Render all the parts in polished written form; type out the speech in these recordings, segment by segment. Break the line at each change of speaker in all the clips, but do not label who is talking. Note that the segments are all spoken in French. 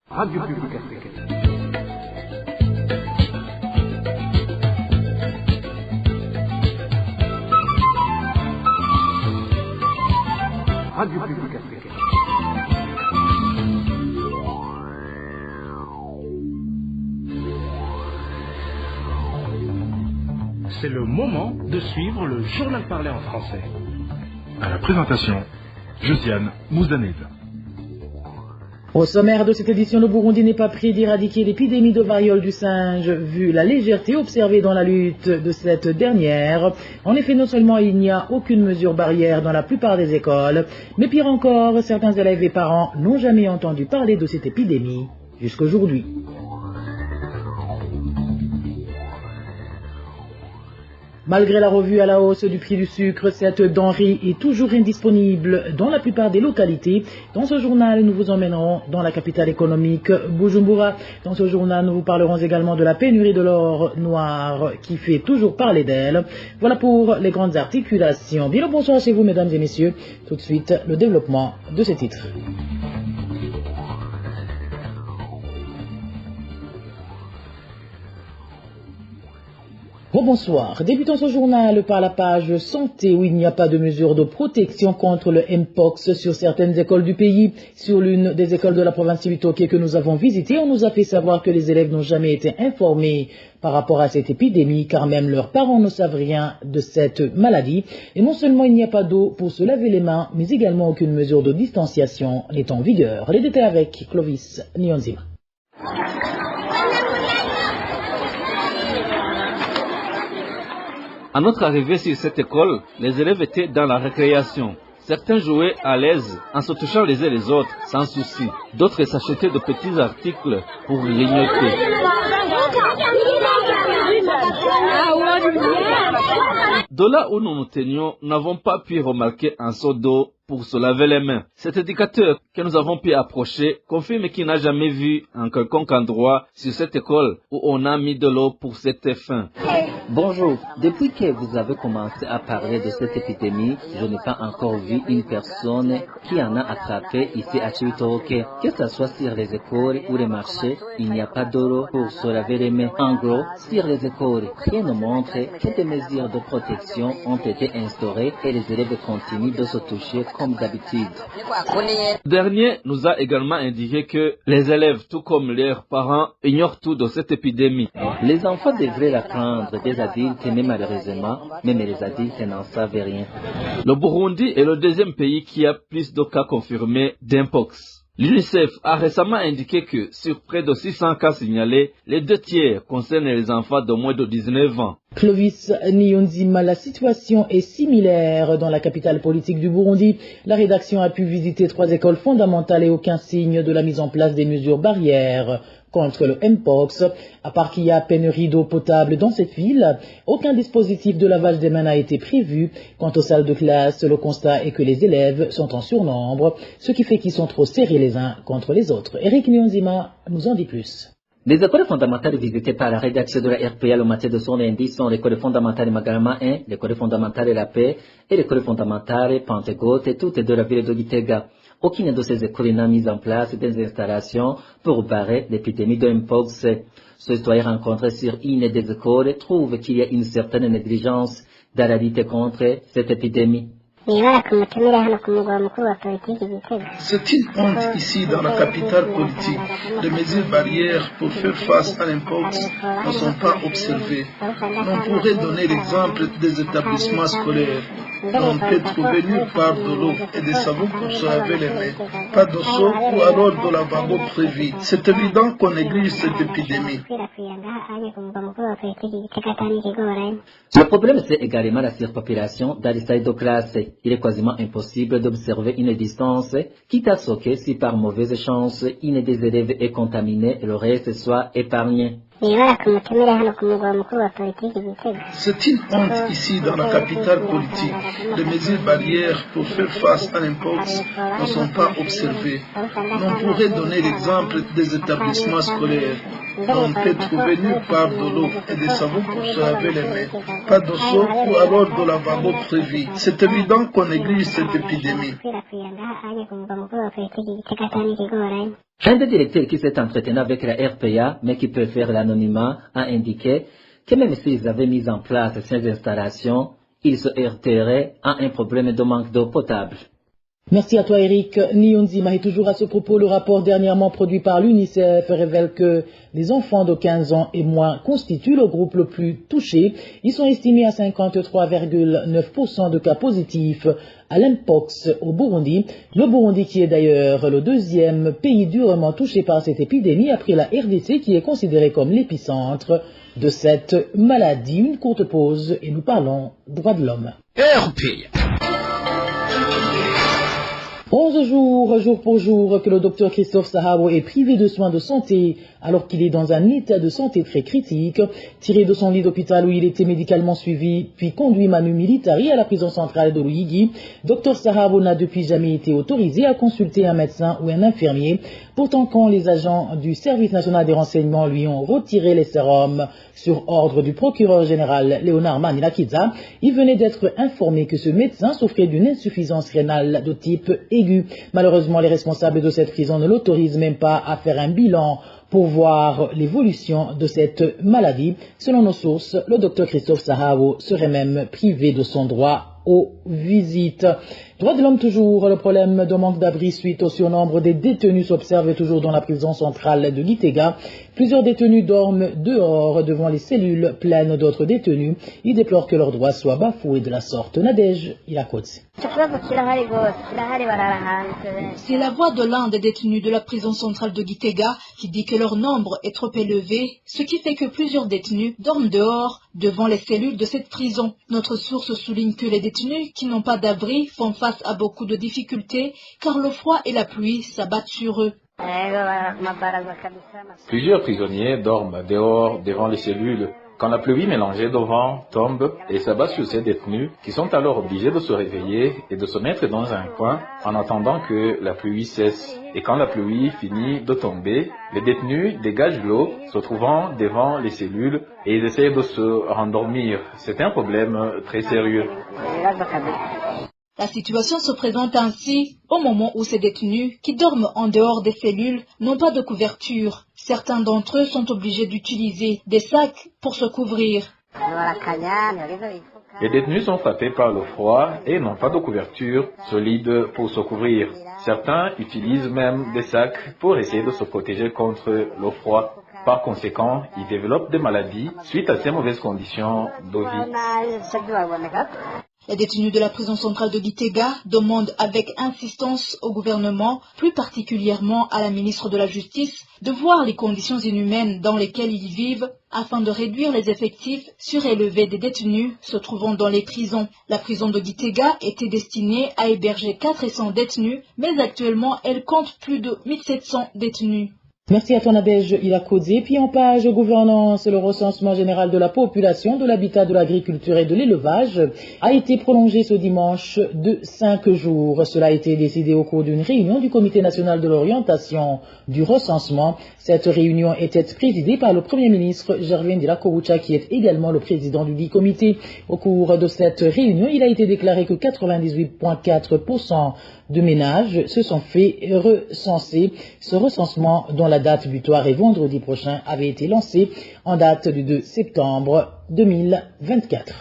Radio Publique Africaine. Radio Publique Africaine.
C'est le moment de suivre le journal parlé en français.
À la présentation, Josiane Mouzaned.
Au sommaire de cette édition, le Burundi n'est pas prêt d'éradiquer l'épidémie de variole du singe, vu la légèreté observée dans la lutte de cette dernière. En effet, non seulement il n'y a aucune mesure barrière dans la plupart des écoles, mais pire encore, certains élèves et parents n'ont jamais entendu parler de cette épidémie jusqu'aujourd'hui. Malgré la revue à la hausse du prix du sucre, cette denrée est toujours indisponible dans la plupart des localités. Dans ce journal, nous vous emmènerons dans la capitale économique, Bujumbura. Dans ce journal, nous vous parlerons également de la pénurie de l'or noir qui fait toujours parler d'elle. Voilà pour les grandes articulations. Bien le bonsoir chez vous, mesdames et messieurs. Tout de suite, le développement de ces titres. Bonsoir. Débutons ce journal par la page santé où il n'y a pas de mesure de protection contre le Mpox sur certaines écoles du pays. Sur l'une des écoles de la province Cibitoke que nous avons visitée, on nous a fait savoir que les élèves n'ont jamais été informés par rapport à cette épidémie, car même leurs parents ne savent rien de cette maladie. Et non seulement il n'y a pas d'eau pour se laver les mains, mais également aucune mesure de distanciation n'est en vigueur. Les détails avec Clovis Nyonzima.
À notre arrivée sur cette école, les élèves étaient dans la récréation. Certains jouaient à l'aise en se touchant les uns les autres sans souci. D'autres s'achetaient de petits articles pour grignoter. De là où nous nous tenions, nous n'avons pas pu remarquer un seau d'eau pour se laver les mains. Cet indicateur que nous avons pu approcher confirme qu'il n'a jamais vu un quelconque endroit sur cette école où on a mis de l'eau pour cette fin.
Bonjour, depuis que vous avez commencé à parler de cette épidémie, je n'ai pas encore vu une personne qui en a attrapé ici à Cibitoke. Que ce soit sur les écoles ou les marchés, il n'y a pas d'eau pour se laver les mains. En gros, sur les écoles, rien ne montre que des mesures de protection ont été instaurées et les élèves continuent de se toucher comme d'habitude.
Le dernier nous a également indiqué que les élèves, tout comme leurs parents, ignorent tout de cette épidémie.
Les enfants devraient l'apprendre des adultes, mais malheureusement, même les adultes n'en savent rien.
Le Burundi est le deuxième pays qui a plus de cas confirmés d'Mpox. L'UNICEF a récemment indiqué que sur près de 600 cas signalés, les 2 tiers concernent les enfants de moins de 19 ans.
Clovis Nyonzima, la situation est similaire dans la capitale politique du Burundi. La rédaction a pu visiter 3 écoles fondamentales et aucun signe de la mise en place des mesures barrières contre le Mpox. À part qu'il y a pénurie d'eau potable dans cette ville, aucun dispositif de lavage des mains n'a été prévu. Quant aux salles de classe, le constat est que les élèves sont en surnombre, ce qui fait qu'ils sont trop serrés les uns contre les autres. Eric Nyonzima nous en dit plus.
Les écoles fondamentales visitées par la rédaction de la RPL au matin de son lundi sont l'école fondamentale Magarama 1, l'école fondamentale La Paix et l'école fondamentale Pentecôte, toutes de la ville de Gitega. Aucune de ces écoles n'a mis en place des installations pour barrer l'épidémie de Mpox. Ce citoyen rencontré sur une des écoles trouve qu'il y a une certaine négligence dans la lutte contre cette épidémie.
C'est une honte ici dans la capitale politique. Les mesures barrières pour faire face à l'Mpox ne sont pas observées. On pourrait donner l'exemple des établissements scolaires. On peut trouver nulle part de l'eau et des savons pour se laver les mains. Pas de seau ou alors de lavabo prévu. C'est évident qu'on néglige cette épidémie.
Le problème, c'est également la surpopulation dans les salles de classe. Il est quasiment impossible d'observer une distance, quitte à ce que si par mauvaise chance, une des élèves est contaminée, le reste soit épargné.
C'est une honte ici dans la capitale politique. Les mesures barrières pour faire face à l'Mpox ne sont pas observées. On pourrait donner l'exemple des établissements scolaires. On peut trouver nulle part de l'eau et des savons pour se laver les mains. Pas de seau ou alors de lavabo prévu. C'est évident qu'on néglige cette épidémie.
Un des directeurs qui s'est entretenu avec la RPA, mais qui peut faire l'anonymat, a indiqué que même s'ils avaient mis en place ces installations, ils se heurteraient à un problème de manque d'eau potable.
Merci à toi Eric. Niyonzima est toujours à ce propos. Le rapport dernièrement produit par l'UNICEF révèle que les enfants de 15 ans et moins constituent le groupe le plus touché. Ils sont estimés à 53,9% de cas positifs à l'Mpox au Burundi. Le Burundi qui est d'ailleurs le deuxième pays durement touché par cette épidémie après la RDC qui est considérée comme l'épicentre de cette maladie. Une courte pause et nous parlons droits de l'homme. 11 jours, jour pour jour, que le docteur Christophe Sahabo est privé de soins de santé alors qu'il est dans un état de santé très critique. Tiré de son lit d'hôpital où il était médicalement suivi, puis conduit manu militari à la prison centrale de Luigi, Dr Sahabo n'a depuis jamais été autorisé à consulter un médecin ou un infirmier. Pourtant, quand les agents du service national des renseignements lui ont retiré les sérums sur ordre du procureur général Léonard Manilakidza, il venait d'être informé que ce médecin souffrait d'une insuffisance rénale de type aigu. Malheureusement, les responsables de cette prison ne l'autorisent même pas à faire un bilan pour voir l'évolution de cette maladie. Selon nos sources, le docteur Christophe Sahabo serait même privé de son droit aux visites. Droits de l'homme toujours, le problème de manque d'abri suite au surnombre des détenus s'observe toujours dans la prison centrale de Gitega. Plusieurs détenus dorment dehors devant les cellules pleines d'autres détenus. Ils déplorent que leurs droits soient bafoués de la sorte. Nadège Irakotsi.
C'est la voix de l'un des détenus de la prison centrale de Gitega qui dit que leur nombre est trop élevé, ce qui fait que plusieurs détenus dorment dehors devant les cellules de cette prison. Notre source souligne que les détenus qui n'ont pas d'abri font face à beaucoup de difficultés car le froid et la pluie s'abattent sur eux.
Plusieurs prisonniers dorment dehors devant les cellules. Quand la pluie mélangée de vent tombe et s'abat sur ces détenus, qui sont alors obligés de se réveiller et de se mettre dans un coin en attendant que la pluie cesse. Et quand la pluie finit de tomber, les détenus dégagent l'eau, se trouvant devant les cellules, et ils essaient de se rendormir. C'est un problème très sérieux.
La situation se présente ainsi au moment où ces détenus, qui dorment en dehors des cellules, n'ont pas de couverture. Certains d'entre eux sont obligés d'utiliser des sacs pour se couvrir.
Les détenus sont frappés par le froid et n'ont pas de couverture solide pour se couvrir. Certains utilisent même des sacs pour essayer de se protéger contre le froid. Par conséquent, ils développent des maladies suite à ces mauvaises conditions de vie.
Les détenus de la prison centrale de Gitega demandent avec insistance au gouvernement, plus particulièrement à la ministre de la Justice, de voir les conditions inhumaines dans lesquelles ils vivent afin de réduire les effectifs surélevés des détenus se trouvant dans les prisons. La prison de Gitega était destinée à héberger 400 détenus, mais actuellement elle compte plus de 1700 détenus.
Merci à ton Nadège Ilakodze. Puis en page gouvernance, le recensement général de la population, de l'habitat, de l'agriculture et de l'élevage a été prolongé ce dimanche de 5 jours. Cela a été décidé au cours d'une réunion du Comité national de l'orientation du recensement. Cette réunion était présidée par le Premier ministre Gervin Dirakobucha qui est également le président du dit comité. Au cours de cette réunion, il a été déclaré que 98,4% de ménages se sont fait recenser. Ce recensement, dont la date butoir est vendredi prochain, avait été lancé en date du 2 septembre 2024.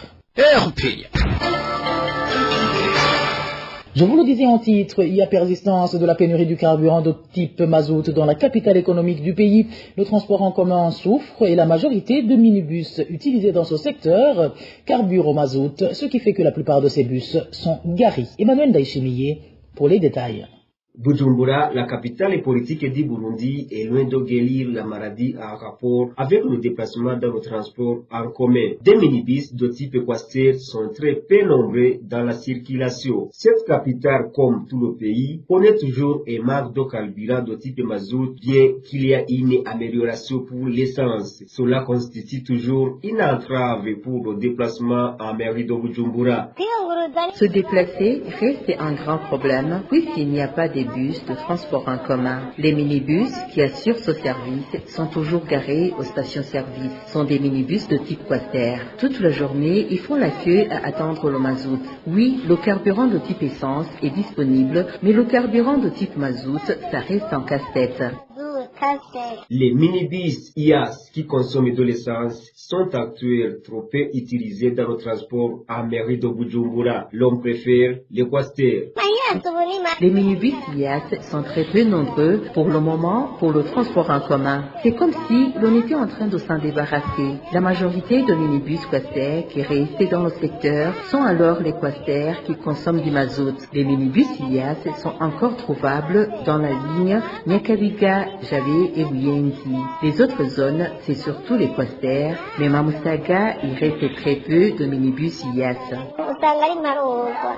Je vous le disais en titre, il y a persistance de la pénurie du carburant de type mazout dans la capitale économique du pays. Le transport en commun en souffre et la majorité de minibus utilisés dans ce secteur carburent au mazout, ce qui fait que la plupart de ces bus sont garés. Emmanuel Daïchimiye pour les détails.
Bujumbura, la capitale politique du Burundi, est loin de guérir la maladie en rapport avec le déplacement dans le transport en commun. Des minibus de type Quaster sont très peu nombreux dans la circulation. Cette capitale, comme tout le pays, connaît toujours un manque de carburant de type mazout, bien qu'il y ait une amélioration pour l'essence. Cela constitue toujours une entrave pour le déplacement en mairie de Bujumbura.
Se déplacer reste un grand problème puisqu'il n'y a pas de bus de transport en commun. Les minibus qui assurent ce service sont toujours garés aux stations-service. Sont des minibus de type Quaster. Toute la journée, ils font la queue à attendre le mazout. Oui, le carburant de type essence est disponible, mais le carburant de type mazout, ça reste en casse-tête.
Les minibus IAS qui consomment de l'essence sont actuellement trop peu utilisés dans le transport à mairie de Bujumbura. L'homme préfère les quasters.
Les minibus IAS sont très peu nombreux pour le moment pour le transport en commun. C'est comme si l'on était en train de s'en débarrasser. La majorité de minibus quasters qui restent dans le secteur sont alors les quasters qui consomment du mazout. Les minibus IAS sont encore trouvables dans la ligne Nyakabiga, Javé et Buyenzi. Les autres zones, c'est surtout les quasters, mais Mamusaga, il reste très peu de minibus IAS.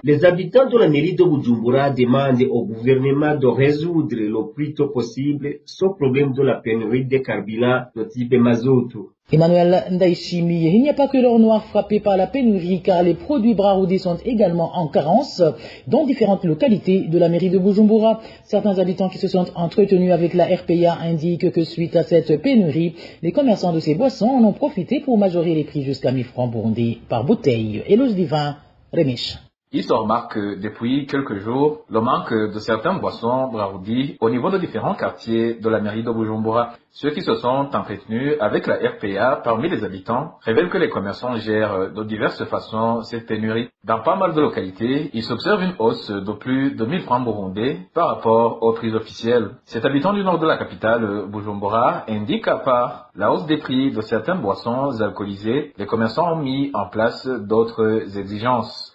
Les habitants de la mairie de Bujumbura demandent au gouvernement de résoudre le plus tôt possible ce problème de la pénurie des carburants de type mazout.
Emmanuel Ndaïchimi, il n'y a pas que l'or noir frappé par la pénurie car les produits Braroudi sont également en carence dans différentes localités de la mairie de Bujumbura. Certains habitants qui se sont entretenus avec la RPA indiquent que suite à cette pénurie, les commerçants de ces boissons en ont profité pour majorer les prix jusqu'à 1000 francs burundais par bouteille. Éloge Divin, Rémiche.
Il se remarque depuis quelques jours le manque de certaines boissons Braroudi au niveau de différents quartiers de la mairie de Bujumbura. Ceux qui se sont entretenus avec la RPA parmi les habitants révèlent que les commerçants gèrent de diverses façons cette pénurie. Dans pas mal de localités, il s'observe une hausse de plus de 1000 francs burundais par rapport aux prix officiels. Cet habitant du nord de la capitale, Bujumbura, indique qu'à part la hausse des prix de certaines boissons alcoolisées, les commerçants ont mis en place d'autres exigences.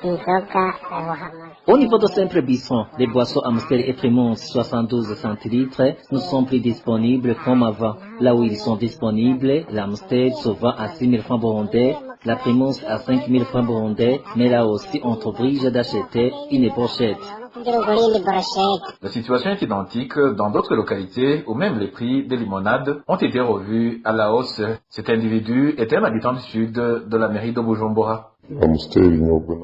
Au niveau de Saint-Prébisson, les boissons Amstel et Prémons 72 centilitres ne sont plus disponibles comme avant. Là où ils sont disponibles, l'Amstel se vend à 6 000 francs burundais, la Prémons à 5 000 francs burundais, mais là aussi on t'oblige d'acheter une pochette.
La situation est identique dans d'autres localités où même les prix des limonades ont été revus à la hausse. Cet individu est un habitant du sud de la mairie de Bujumbura.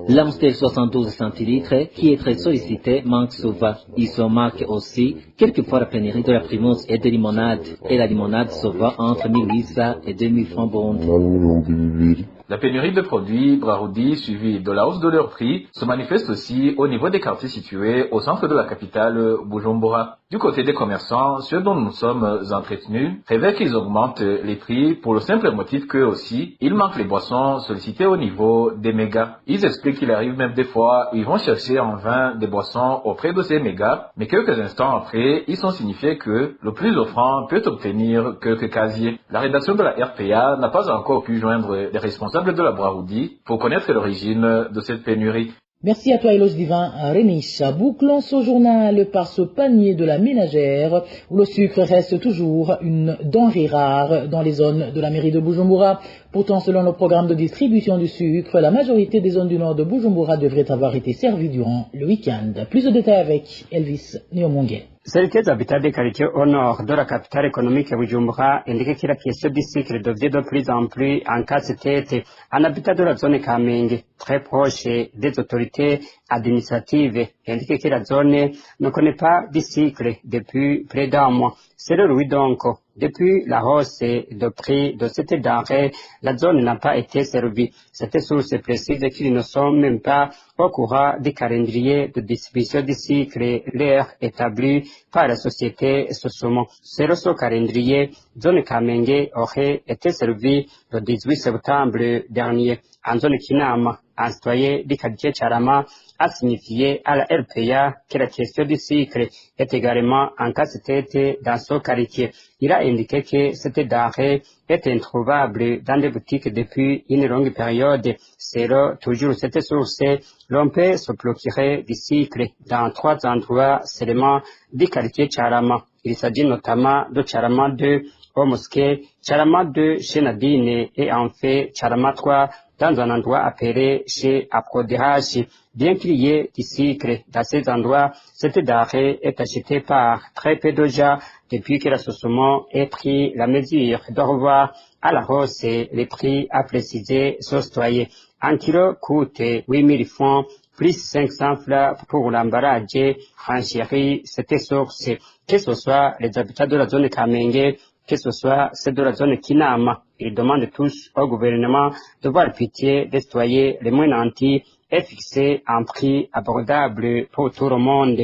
L'Amstel 72 centilitres, qui est très sollicité, manque souvent. Il se marque aussi quelquefois la pénurie de la Primos et de limonade. Et la limonade se vend entre 1800 et 2000 francs burundais.
La pénurie de produits Braroudi, suivie de la hausse de leur prix, se manifeste aussi au niveau des quartiers situés au centre de la capitale, Bujumbura. Du côté des commerçants, ceux dont nous sommes entretenus révèlent qu'ils augmentent les prix pour le simple motif qu'eux aussi, il manque les boissons sollicitées au niveau des mégas. Ils expliquent qu'il arrive même des fois où ils vont chercher en vain des boissons auprès de ces mégas, mais quelques instants après, ils sont signifiés que le plus offrant peut obtenir quelques casiers. La rédaction de la RPA n'a pas encore pu joindre les responsables de la Braroudi pour connaître l'origine de cette pénurie.
Merci à toi, Elos Divin. Rémicha, bouclons ce journal par ce panier de la ménagère où le sucre reste toujours une denrée rare dans les zones de la mairie de Bujumbura. Pourtant, selon le programme de distribution du sucre, la majorité des zones du nord de Bujumbura devraient avoir été servies durant le week-end. Plus de détails avec Elvis Neomongue.
Quelques habitants des quartiers au nord de la capitale économique Bujumbura indiquent que la question du sucre devient de plus en plus en casse-tête. Un habitant de la zone Kamenge, très proche des autorités administratives, indique que la zone ne connaît pas de sucre depuis près d'un mois. Selon lui donc, depuis la hausse de prix de cette denrée, la zone n'a pas été servie. Cette source précise qu'ils ne sont même pas au courant du calendrier de distribution du sucre, l'heure établie par la société Sosumo. Selon ce calendrier, zone Kamenge aurait été servie le 18 septembre dernier. En zone Kinama, un citoyen du quartier Charama a signifié à la RPA que la question du sucre est également en casse-tête dans ce quartier. Il a indiqué que cette denrée est introuvable dans des boutiques depuis une longue période. Selon toujours cette source, l'on peut se procurer du sucre dans 3 endroits seulement du quartier Charama. Il s'agit notamment de Charama 2 au mosquée, Charama 2 chez Nadine et en fait Charama 3 dans un endroit appelé chez Aprodirachi. Bien qu'il y ait du sucre dans ces endroits, cette denrée est achetée par très peu de gens depuis que la Sosumo ait pris la mesure de revoir à la hausse les prix, a précisé ce citoyen. Un kilo coûte 8000 francs plus 500 francs pour l'emballage, renchérit cette source. Que ce soit les habitants de la zone Kamenge, que ce soit ceux de la zone Kinama, ils demandent tous au gouvernement de voir pitié des citoyens les moins nantis et fixer un prix abordable pour tout le monde.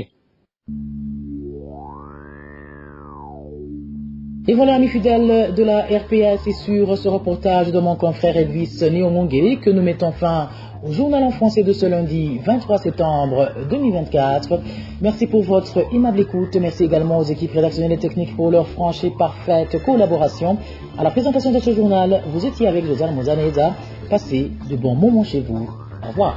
Et voilà, amis fidèles de la RPA, c'est sur ce reportage de mon confrère Elvis Néomongé que nous mettons fin au journal en français de ce lundi 23 septembre 2024. Merci pour votre aimable écoute. Merci également aux équipes rédactionnelles et techniques pour leur franche et parfaite collaboration. À la présentation de ce journal, vous étiez avec Josiane Mouzaneza. Passez de bons moments chez vous. Au revoir.